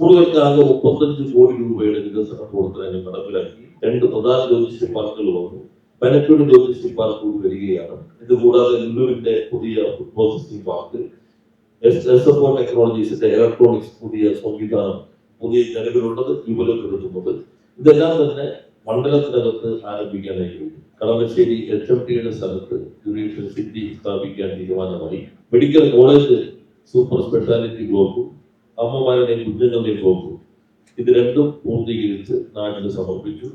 സ്കൂളുകൾക്ക് ആകെ 35 കോടി രൂപയുടെ വികസന പ്രവർത്തനങ്ങൾ നടപ്പിലാക്കി 2 പ്രധാന ലോജിസ്റ്റിക് പാർക്കുകൾ വന്നു. പനത്തൂർ ലോജിസ്റ്റിക് പാർക്ക് കൂടി വരികയാണ്. ഇതുകൂടാതെ ലുലുവിന്റെ പുതിയ ഫുഡ് പ്രോസസിംഗ് പാർക്ക്, SFO ടെക്നോളജീസിന്റെ ഇലക്ട്രോണിക്സ് പുതിയ സംവിധാനം പുതിയ നിലവിലുള്ളത്, വിപുലപ്പെടുത്തുന്നത്, ഇതെല്ലാം തന്നെ മണ്ഡലത്തിനകത്ത് ആരംഭിക്കാനായി കഴിഞ്ഞു. കളമശ്ശേരി HMTയുടെ സ്ഥലത്ത് ജുഡീഷ്യൽ സിറ്റി സ്ഥാപിക്കാൻ തീരുമാനമായി. മെഡിക്കൽ കോളേജ് സൂപ്പർ സ്പെഷ്യാലിറ്റി ബ്ലോക്കും അമ്മമാരുടെയും കുഞ്ഞുങ്ങളുടെയും ബ്ലോക്കും ഇത് രണ്ടും പൂർത്തീകരിച്ച് നാടിന് സമർപ്പിച്ചു.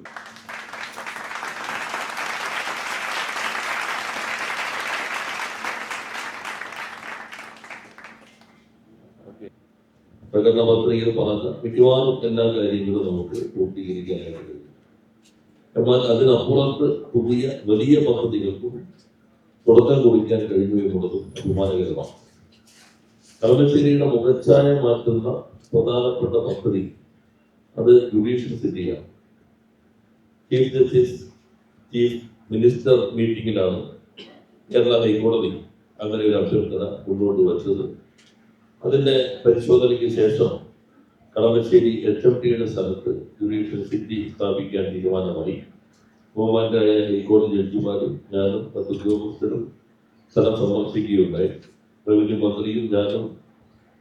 പ്രകടന പത്രികയിൽ പറഞ്ഞ മിക്കവാറും എല്ലാ കാര്യങ്ങളും നമുക്ക് പൂർത്തീകരിക്കാനായിട്ട് കഴിയും. എന്നാൽ അതിനപ്പുറത്ത് പുതിയ വലിയ പദ്ധതികൾക്കും തുടക്കം കുറിക്കാൻ കഴിഞ്ഞു എന്നുള്ളതും അഭിമാനകരമാണ്. കളമശ്ശേരിയുടെ മുഖച്ഛായ മാറ്റുന്ന പ്രധാനപ്പെട്ട പദ്ധതി അത് ജുഡീഷ്യൽ സിറ്റിയാണ്. ചീഫ് ജസ്റ്റിസ് ചീഫ് മിനിസ്റ്റർ മീറ്റിംഗിലാണ് കേരള ഹൈക്കോടതി അങ്ങനെ ഒരു അഭ്യർത്ഥന മുന്നോട്ട് വച്ചത്. അതിന്റെ പരിശോധനയ്ക്ക് ശേഷം കളമശ്ശേരി HMTയുടെ സ്ഥലത്ത് ജുഡീഷ്യൽ സിറ്റി സ്ഥാപിക്കാൻ തീരുമാനമായി. ബഹുമാന്യരായ ഹൈക്കോടതി ജഡ്ജിമാരും ഞാനും 10 ഉദ്യോഗസ്ഥരും സ്ഥലം സന്ദർശിക്കുകയുണ്ടായി. റവന്യൂ മന്ത്രിയും ഞാനും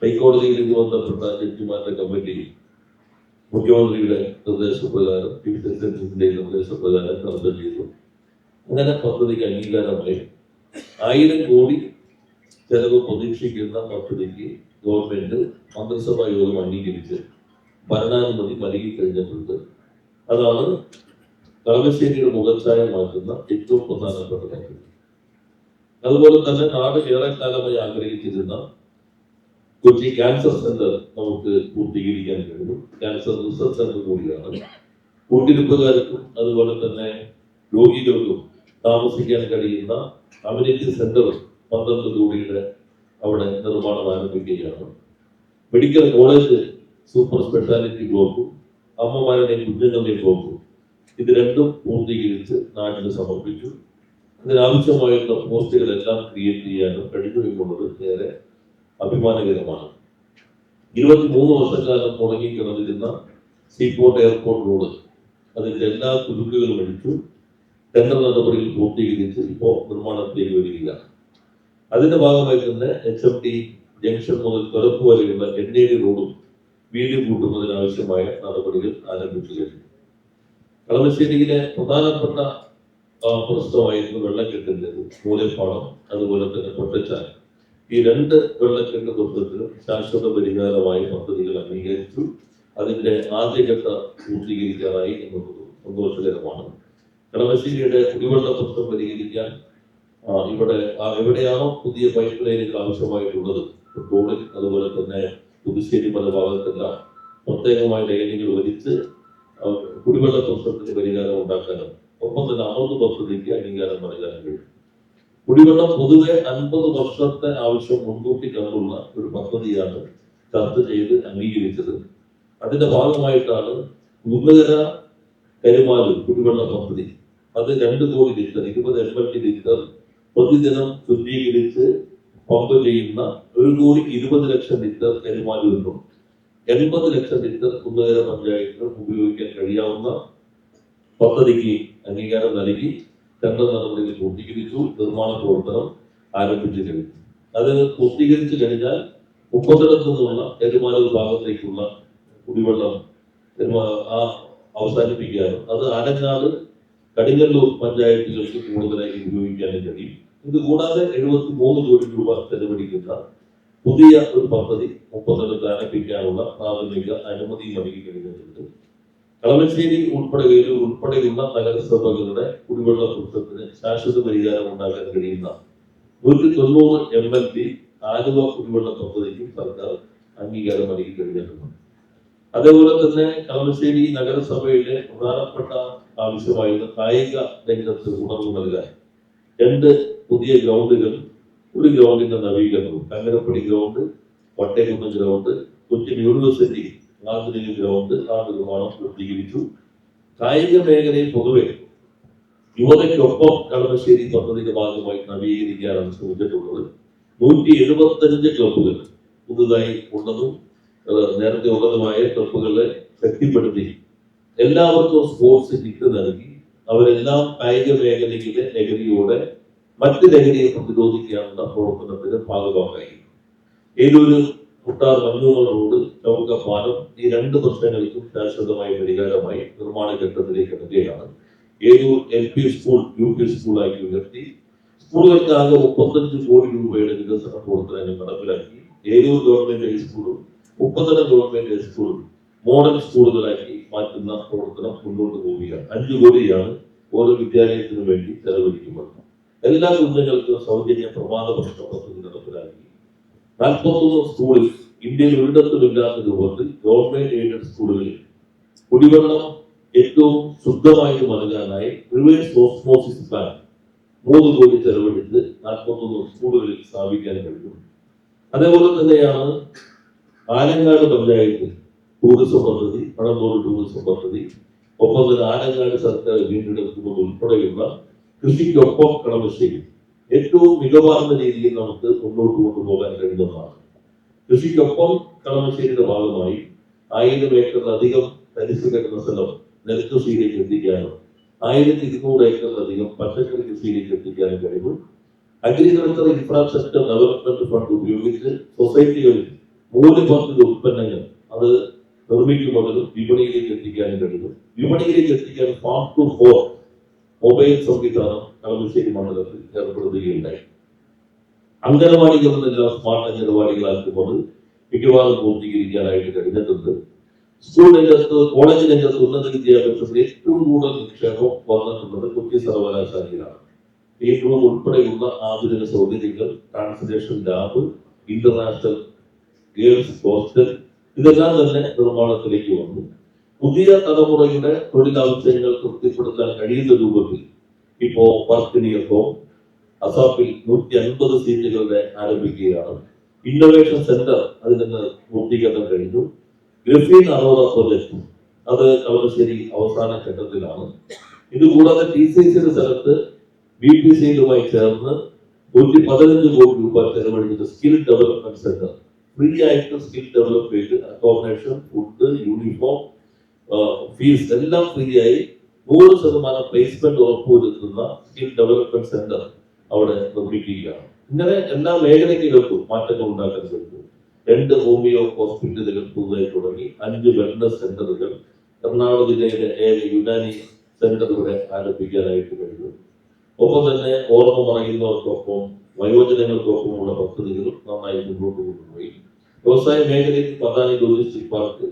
ഹൈക്കോടതിയിൽ ഇത് ബന്ധപ്പെട്ട ജഡ്ജിമാരുടെ കമ്മിറ്റിയിൽ മുഖ്യമന്ത്രിയുടെ നിർദ്ദേശപ്രകാരം ചീഫ് ജസ്റ്റിസിന്റെ നിർദ്ദേശപ്രകാരം ചർച്ച ചെയ്തു. അങ്ങനെ പദ്ധതിക്ക് അംഗീകാരമായി. 1000 കോടി ചെലവ് പ്രതീക്ഷിക്കുന്ന പദ്ധതിക്ക് ഗവൺമെന്റ് മന്ത്രിസഭാ യോഗം അംഗീകരിച്ച് ഭരണാനുമതി നൽകി കഴിഞ്ഞിട്ടുണ്ട്. അതാണ് കളമശ്ശേരിയുടെ മുഖച്ഛായ മാറ്റുന്ന ഏറ്റവും പ്രധാനപ്പെട്ട പദ്ധതി. അതുപോലെ തന്നെ നാട് ഏറെക്കാലമായി ആഗ്രഹിച്ചിരുന്ന കൊച്ചി ക്യാൻസർ സെന്റർ നമുക്ക് പൂർത്തീകരിക്കാൻ കഴിയും. ക്യാൻസർ റിസർച്ച് സെന്റർ കൂടിയാണ്. കൂട്ടിരിപ്പുകാർക്കും അതുപോലെ തന്നെ രോഗികൾക്കും താമസിക്കാൻ കഴിയുന്ന കമ്മ്യൂണിറ്റി സെന്റർ 12 കോടിയുടെ അവിടെ നിർമ്മാണം ആരംഭിക്കുകയാണ്. മെഡിക്കൽ കോളേജ് സൂപ്പർ സ്പെഷ്യാലിറ്റി ബ്ലോക്കും അമ്മമാരുടെയും കുഞ്ഞുങ്ങളുടെയും ബ്ലോക്കും ഇത് രണ്ടും പൂർത്തീകരിച്ച് നാടിന് സമർപ്പിച്ചു. അതിനാവശ്യമായിട്ടുള്ള പോസ്റ്റുകളെല്ലാം ക്രിയേറ്റ് ചെയ്യാനും കഴിഞ്ഞു എന്നുള്ളത് ഏറെ അഭിമാനകരമാണ്. 23 വർഷക്കാലം മുടങ്ങിക്കിടന്നിരുന്ന സീപോർട്ട് എയർപോർട്ട് റോഡ് അതിന്റെ എല്ലാ കുരുക്കുകളും അടിച്ചു ടെൻഡർ നടപടികൾ പൂർത്തീകരിച്ച് ഇപ്പോൾ നിർമ്മാണത്തിലേക്ക് വരികയാണ്. അതിന്റെ ഭാഗമായി തന്നെ HMT ജംഗ്ഷൻ മുതൽ തുറപ്പ് വരെയുള്ള NAD റോഡും വീതി കൂട്ടുന്നതിനാവശ്യമായ നടപടികൾ ആരംഭിച്ചു കഴിഞ്ഞു. കളമശ്ശേരിയിലെ പ്രധാനപ്പെട്ട പ്രശ്നമായിരുന്നു വെള്ളക്കെട്ടിന്റെ മൂലപ്പാടം, അതുപോലെ തന്നെ പൊട്ടച്ചാൽ. ഈ 2 വെള്ളക്കെട്ട് പ്രശ്നത്തിനും ശാശ്വത പരിഹാരമായ പദ്ധതികൾ അംഗീകരിച്ചു. അതിന്റെ ആദ്യഘട്ട പൂർത്തീകരിക്കാനായി എന്നുള്ളത് സന്തോഷകരമാണ്. കളമശ്ശേരിയുടെ കുടിവെള്ള പ്രശ്നം പരിഹരിക്കാൻ ഇവിടെ എവിടെയാണോ പുതിയ പൈപ്പ് ലൈനുകൾ ആവശ്യമായിട്ടുള്ളത് റോഡിൽ, അതുപോലെ തന്നെ പുതുശ്ശേരി പല ഭാഗത്തെല്ലാം പ്രത്യേകമായ ലൈനുകൾ വലിച്ച് കുടിവെള്ള പ്രശ്നത്തിന് പരിഹാരം ഉണ്ടാക്കാനും ഒപ്പം തന്നെ 60 പദ്ധതിക്ക് അംഗീകാരം നൽകാനും കഴിയും. കുടിവെള്ളം പൊതുവെ 50 വർഷത്തെ ആവശ്യം മുൻകൂട്ടി കണ്ടുള്ള ഒരു പദ്ധതിയാണ് ചർച്ച ചെയ്ത് അംഗീകരിച്ചത്. അതിന്റെ ഭാഗമായിട്ടാണ് കുന്നുകര കരുമാലൂർ കുടിവെള്ള പദ്ധതി. അത് 2 കോടി ലിറ്റർ 20 MLT ലിറ്റർ പ്രതിദിനം ശുദ്ധീകരിച്ച് പമ്പ് ചെയ്യുന്ന 1,20 ലക്ഷം ലിറ്റർ കരുമാലൂരിനും 80 ലക്ഷം ലിറ്റർ കുന്നുകര പഞ്ചായത്തിനും ഉപയോഗിക്കാൻ കഴിയാവുന്ന പദ്ധതിക്ക് അംഗീകാരം നൽകി ടെൻഡർ നടപടികൾ പൂർത്തീകരിച്ചു. നിർമ്മാണ പ്രവർത്തനം ആരംഭിച്ചു കഴിഞ്ഞു. അത് പൂർത്തീകരിച്ചു കഴിഞ്ഞാൽ 30 നിന്നുള്ള കരുമാലൂർ ഭാഗത്തേക്കുള്ള കുടിവെള്ളം അവസാനിപ്പിക്കാനും അത് ആലങ്ങാട് കടിങ്ങല്ലൂർ പഞ്ചായത്തുകൾക്ക് കൂടുതലായി ഉപയോഗിക്കാനും കഴിയും. ഇത് കൂടാതെ 73 കോടി രൂപ ചെലവഴിക്കുന്ന പുതിയ ഒരു പദ്ധതി 30 ആരംഭിക്കാനുള്ള പ്രാഥമിക അനുമതി നൽകി കഴിഞ്ഞിട്ടുണ്ട്. കളമശ്ശേരി ഉൾപ്പെടെയുള്ള നഗരസഭകളുടെ കുടിവെള്ള പ്രശ്നത്തിന് ശാശ്വത പരിഹാരം ഉണ്ടാക്കാൻ കഴിയുന്ന 190 MLT ആലുവ കുടിവെള്ള പദ്ധതിക്കും സർക്കാർ അംഗീകാരം നൽകി കഴിഞ്ഞിട്ടുണ്ട്. അതേപോലെ തന്നെ കളമശ്ശേരി നഗരസഭയിലെ പ്രധാനപ്പെട്ട ആവശ്യമായിരുന്ന കായിക രംഗത്ത് ഉണർവ് നൽകാൻ 2 പുതിയ ഗ്രൗണ്ടുകൾ, ഒരു ഗ്രൗണ്ടിന്റെ നവീകരണവും, Kangarappadi ground, Vattekunnu ground, Cochin university ആധുനിക ഗ്രൗണ്ട് നിർമ്മാണം പൂർത്തീകരിച്ചു. കായിക മേഖലയിൽ പൊതുവെ യുവതയ്ക്കൊപ്പം കളമശ്ശേരി പദ്ധതിയുടെ ഭാഗമായി നവീകരിക്കാനാണ് ശ്രമിച്ചിട്ടുള്ളത്. 175 ക്ലബ്ബുകൾ പുതുതായി ഉള്ളതും നേരത്തെ ഉള്ളതുമായ ക്ലബ്ബുകളെ ശക്തിപ്പെടുത്തി എല്ലാവർക്കും സ്പോർട്സ് കിറ്റ് നൽകി അവരെല്ലാം കായിക മേഖലയിലെ ലഹരിയോടെ മറ്റ് ലഹരിയെ പ്രതിരോധിക്കാനുള്ള പ്രവർത്തനത്തിന് ഭാഗമായി. ഏതൊരു കുട്ടാർ മഞ്ഞൂർ റോഡ് ചൗക്കപ്പാലം ഈ രണ്ട് പ്രശ്നങ്ങൾക്കും ശാശ്വതമായ പരിഹാരമായി നിർമ്മാണ ഘട്ടത്തിലേക്ക് എത്തുകയാണ്. ഏതൊരു LP സ്കൂൾ UP സ്കൂളാക്കി ഉയർത്തി സ്കൂളുകൾക്ക് ആകെ 35 കോടി രൂപയുടെ വികസന പ്രവർത്തനങ്ങൾ നടപ്പിലാക്കി. ഏതൊരു ഗവൺമെന്റ് ഹൈസ്കൂളും 30 ഗവൺമെന്റ് ഹൈസ്കൂളും മോഡൽ സ്കൂളുകളാക്കി മാറ്റുന്ന പ്രവർത്തനം മുന്നോട്ട് പോവുകയാണ്. 5 കോടിയാണ് ഓരോ വിദ്യാലയത്തിനു വേണ്ടി ചെലവഴിക്കുന്നത്. എല്ലാ കുഞ്ഞുങ്ങൾക്കും സൗജന്യ പ്രമാണ പ്രശ്ന പദ്ധതി നടപ്പിലാക്കി. 41 സ്കൂളിൽ ഇന്ത്യയിൽ ഒരിടത്തുമില്ലാത്ത രൂപത്തിൽ ഗവൺമെന്റ് എയ്ഡഡ് സ്കൂളുകളിൽ കുടിവെള്ളം ഏറ്റവും ശുദ്ധമായിട്ട് നൽകാനായി റിവേഴ്സ് ഓസ്മോസിസ് പ്ലാൻ 3 കോടി ചെലവഴിച്ച് 41 സ്കൂളുകളിൽ സ്ഥാപിക്കാൻ കഴിയും. അതേപോലെ തന്നെയാണ് ആലങ്ങാട് പഞ്ചായത്ത് ടൂറിസം പദ്ധതി, പഴമ്പൂർ ടൂറിസം പദ്ധതി, ഒപ്പം തന്നെ ആലങ്ങാട് സർക്കാർ വീണ്ടെടുക്കുന്നത് ഉൾപ്പെടെയുള്ള കൃഷിക്കൊപ്പം കളമശ്ശേരി ഏറ്റവും മികവാർന്ന രീതിയിൽ നമുക്ക് മുന്നോട്ട് കൊണ്ടുപോകാൻ കഴിയുന്നതാണ്. കൃഷിക്കൊപ്പം കളമശ്ശേരിയുടെ ഭാഗമായി 1000 ഏക്കറിലധികം തരിശു കിടന്ന സ്ഥലം നെൽകൃഷിയിലേക്ക് എത്തിക്കാനും 1200 ഏക്കറിലധികം പച്ചക്കറി കൃഷിയിലേക്ക് എത്തിക്കാനും കഴിയും. അഗ്രികൾച്ചർ ഇൻഫ്രാസ്ട്രക്ചർ ഡെവലപ്മെന്റ് ഫണ്ട് ഉപയോഗിച്ച് സൊസൈറ്റികളിൽ മൂല്യവർദ്ധിത ഉൽപ്പന്നങ്ങൾ അത് നിർമ്മിക്കുന്നതിനും വിപണിയിലേക്ക് എത്തിക്കാനും കഴിയും. വിപണിയിലേക്ക് എത്തിക്കാൻ ഫാം ടു ഫോർ മൊബൈൽ സംവിധാനം കളമശ്ശേരി മണ്ഡലത്തിൽ ഏർപ്പെടുത്തുകയുണ്ടായി. അംഗനവാടികളെല്ലാം സ്മാർട്ട് അംഗനവാടികളാക്കുന്നത് മിക്കവാറും പൂർത്തീകരിക്കാനായിട്ട് കഴിഞ്ഞിട്ടുണ്ട്. സ്കൂൾ രംഗത്ത്, കോളേജ് രംഗത്ത്, ഉന്നത വിദ്യാഭ്യാസത്തിൽ ഏറ്റവും കൂടുതൽ നിക്ഷേപം വന്നിട്ടുള്ളത് കൊച്ചി സർവകലാശാലയിലാണ്. ഈ റൂം ഉൾപ്പെടെയുള്ള ആധുനിക സൗകര്യങ്ങൾ, translation lab, international girls hostel ഇതെല്ലാം തന്നെ നിർമ്മാണത്തിലേക്ക് വന്നു. പുതിയ തലമുറയുടെ തൊഴിലാവശ്യങ്ങൾ തൃപ്തിപ്പെടുത്താൻ കഴിയുന്ന രൂപത്തിൽ ഇപ്പോ വർക്കിനിയപ്പം അസാപ്പിൽ 150 സീറ്റുകളുടെ ആരംഭിക്കുകയാണ്. ഇന്നോവേഷൻ സെന്റർ അതിന് പൂർത്തീകരണം കഴിഞ്ഞു. ഗ്രഫീൻ അറോറ പ്രൊജക്ട് അത് കളമശ്ശേരി അവസാന ഘട്ടത്തിലാണ്. ഇതുകൂടാതെ TCCയുടെ സ്ഥലത്ത് BPCയിലുമായി ചേർന്ന് 115 കോടി രൂപ ചെലവഴിച്ചത് സ്കിൽ ഡെവലപ്മെന്റ് സെന്റർ ഫ്രീ ആയിട്ട് സ്കിൽ ഡെവലപ്പ് ചെയ്ത് അക്കോമഡേഷൻ, ഫുഡ്, യൂണിഫോം, ഫീസ് എല്ലാം ഫ്രീ ആയി 100% പ്ലേസ്മെന്റ് ഉറപ്പുവരുത്തുന്ന സ്കിൽ ഡെവലപ്മെന്റ് സെന്റർ അവിടെ നിർമ്മിക്കുകയാണ്. ഇങ്ങനെ എല്ലാ മേഖലയ്ക്കും മാറ്റങ്ങൾ ഉണ്ടാക്കാൻ കഴിയും. 2 ഹോമിയോ ഹോസ്പിറ്റലുകൾ പുതുതായി തുടങ്ങി, 5 വെൽനസ് സെന്ററുകൾ, എറണാകുളം ജില്ലയിലെ 7 യുനാനി സെന്ററുകളെ ആരംഭിക്കാനായിട്ട് കഴിയും. ഒപ്പം തന്നെ ഓർമ്മ പറയുന്നവർക്കൊപ്പം വയോജനങ്ങൾക്കൊപ്പമുള്ള പദ്ധതികളും നന്നായി മുന്നോട്ട് കൊണ്ടുപോയി. വ്യവസായ മേഖലയിൽ പതാനി logistic park,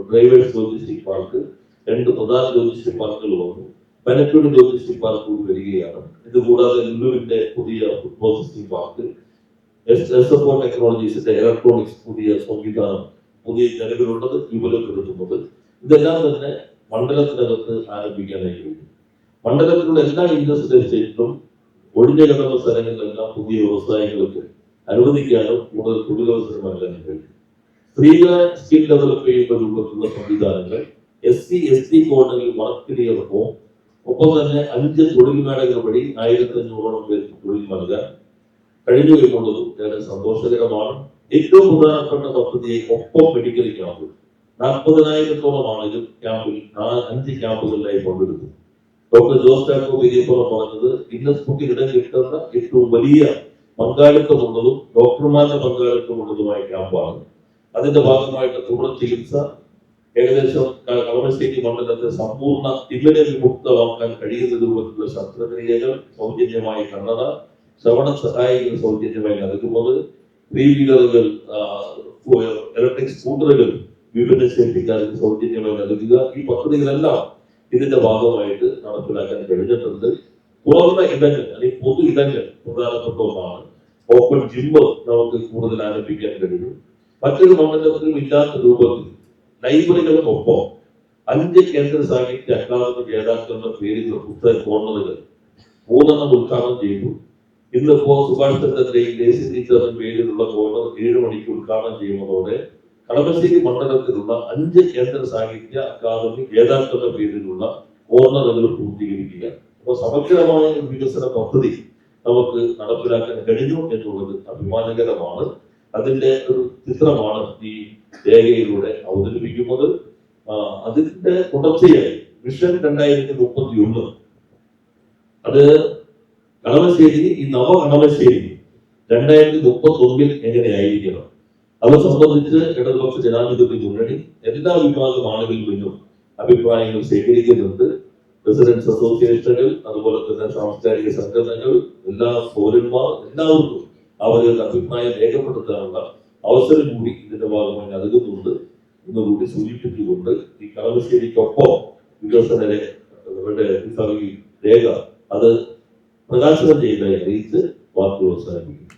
drivers logistic park, 2 പ്രധാന ലോജിസ്റ്റിക് പാർക്കുകൾ വന്നു. പനപ്പൂടി ലോജിസ്റ്റിക് പാർക്ക് കൂടി വരികയാണ്. ഇതുകൂടാതെ ലുലുവിന്റെ പുതിയ ഫുഡ് പ്രോസസിംഗ് പാർക്ക്, SFO ടെക്നോളജീസിന്റെ ഇലക്ട്രോണിക്സ് പുതിയ സംവിധാനം പുതിയ നിലവിലുള്ളത്, വിപുലപ്പെടുത്തുന്നത് ഇതെല്ലാം തന്നെ മണ്ഡലത്തിനകത്ത് ആരംഭിക്കാനായി കഴിയും. മണ്ഡലത്തിലുള്ള എല്ലാ ഇൻഡസ്ട്രിയൽ സ്റ്റേറ്റിലും ഒഴിഞ്ഞ കിടന്ന സ്ഥലങ്ങളിലെല്ലാം പുതിയ വ്യവസായങ്ങൾക്ക് അനുവദിക്കാനും കൂടുതൽ തൊഴിലവസരം നൽകാനും കഴിയും. സ്ത്രീകളെ സ്കിൽ ഡെവലപ്പ് ചെയ്യുന്ന രൂപത്തിലുള്ള സംവിധാനങ്ങൾ, SC ST കോണുകളിൽ വർക്കിനിയർക്കും ഒപ്പം തന്നെ 5 തൊഴിൽ മേളകൾ വഴി 1500ഓളം പേർക്ക് തൊഴിൽ നൽകാൻ കഴിഞ്ഞു എന്നുള്ളതും ഏറെ സന്തോഷകരമാണ്. ഏറ്റവും പ്രധാനപ്പെട്ട പദ്ധതിയെ ഒപ്പം മെഡിക്കൽ ക്യാമ്പ് 40,000ഓളം ആളുകൾ ക്യാമ്പിൽ 5 ക്യാമ്പുകളിലായി പങ്കെടുത്തു. ഡോക്ടർ ജോസ് ചാക്കോ വിജയപ്പുറം പറഞ്ഞത് ഗിന്നസ് ബുക്കിൽ ഇടം കിട്ടുന്ന ഏറ്റവും വലിയ പങ്കാളിത്തമുള്ളതും ഡോക്ടർമാരുടെ പങ്കാളിത്തമുള്ളതുമായ ക്യാമ്പാണ്. അതിന്റെ ഭാഗമായിട്ട് തുടർ ചികിത്സ ഏകദേശം കളമശ്ശേരി മണ്ഡലത്തെ സമ്പൂർണ്ണ തിമിര വിമുക്തമാക്കാൻ കഴിയുന്ന രൂപത്തിലുള്ള ശസ്ത്രക്രിയകൾ, സൗജന്യമായി കണ്ണട, ശ്രവണ സഹായികൾ സൗജന്യമായി നൽകുന്നത്, 3 വീലറുകൾ, ഇലക്ട്രിക് സ്കൂട്ടറുകൾ വിപണശേഷിക്കാൻ സൗജന്യമായി നൽകുക, ഈ പദ്ധതികളെല്ലാം ഇതിന്റെ ഭാഗമായിട്ട് നടപ്പിലാക്കാൻ കഴിഞ്ഞിട്ടുണ്ട്. തുറന്ന ഇടങ്ങൾ അല്ലെങ്കിൽ പൊതു ഇടങ്ങൾ പ്രധാനപ്പെട്ട ഒന്നാണ്. ഓപ്പൺ ജിമ്മ് നമുക്ക് കൂടുതൽ ആരംഭിക്കാൻ കഴിയും. മറ്റൊരു മണ്ഡലത്തിലും ഇല്ലാത്ത രൂപത്തിൽ ലൈബ്രറികൾക്കൊപ്പം 5 കേന്ദ്ര സാഹിത്യ അക്കാദമി ജേതാക്കളുടെ പേരിലുള്ള പുസ്തക കോർണറുകൾ 3 ഉദ്ഘാടനം ചെയ്തു. ഇന്നിപ്പോ സുഭാഷ് ചന്ദ്രന്റെയും ദേശീയ ടീച്ചറിന്റെ പേരിലുള്ള കോർണർ 7 മണിക്ക് ഉദ്ഘാടനം ചെയ്യുന്നതോടെ കളമശ്ശേരി മണ്ഡലത്തിലുള്ള 5 കേന്ദ്ര സാഹിത്യ അക്കാദമി ജേതാക്കളുടെ പേരിലുള്ള കോർണറുകൾ പൂർത്തീകരിക്കുക. അപ്പോൾ സമഗ്രമായ വികസന പദ്ധതി നമുക്ക് നടപ്പിലാക്കാൻ കഴിഞ്ഞു എന്നുള്ളത് അഭിമാനകരമാണ്. അതിന്റെ ഒരു ചിത്രമാണ് ഈ രേഖയിലൂടെ അവതരിപ്പിക്കുന്നത്. അതിന്റെ തുടർച്ചയായി വിഷൻ 2031 അത് കളമശ്ശേരി, ഈ കളമശ്ശേരി 2031 എങ്ങനെയായിരിക്കണം, അത് സംബന്ധിച്ച് ഇടതുപക്ഷ ജനാധിപത്യ മുന്നണി എല്ലാ വിഭാഗം ആളുകളിൽ നിന്നും അഭിപ്രായങ്ങൾ ശേഖരിക്കുന്നുണ്ട്. റെസിഡൻസ് അസോസിയേഷനുകൾ, അതുപോലെ തന്നെ സാംസ്കാരിക സംഘടനകൾ, എല്ലാ പൗരന്മാർ, എല്ലാവർക്കും അവരുടെ അഭിപ്രായം രേഖപ്പെടുത്താനുള്ള അവസരം കൂടി ഇതിന്റെ ഭാഗമായി നൽകുന്നുണ്ട് എന്നുകൂടി സൂചിപ്പിച്ചുകൊണ്ട് ഈ കളമശ്ശേരിക്കൊപ്പം വികസന രേഖ അത് പ്രകാശനം ചെയ്തതായി അറിയിച്ച് വാക്കുകൾ അവസാനിപ്പിക്കുന്നു.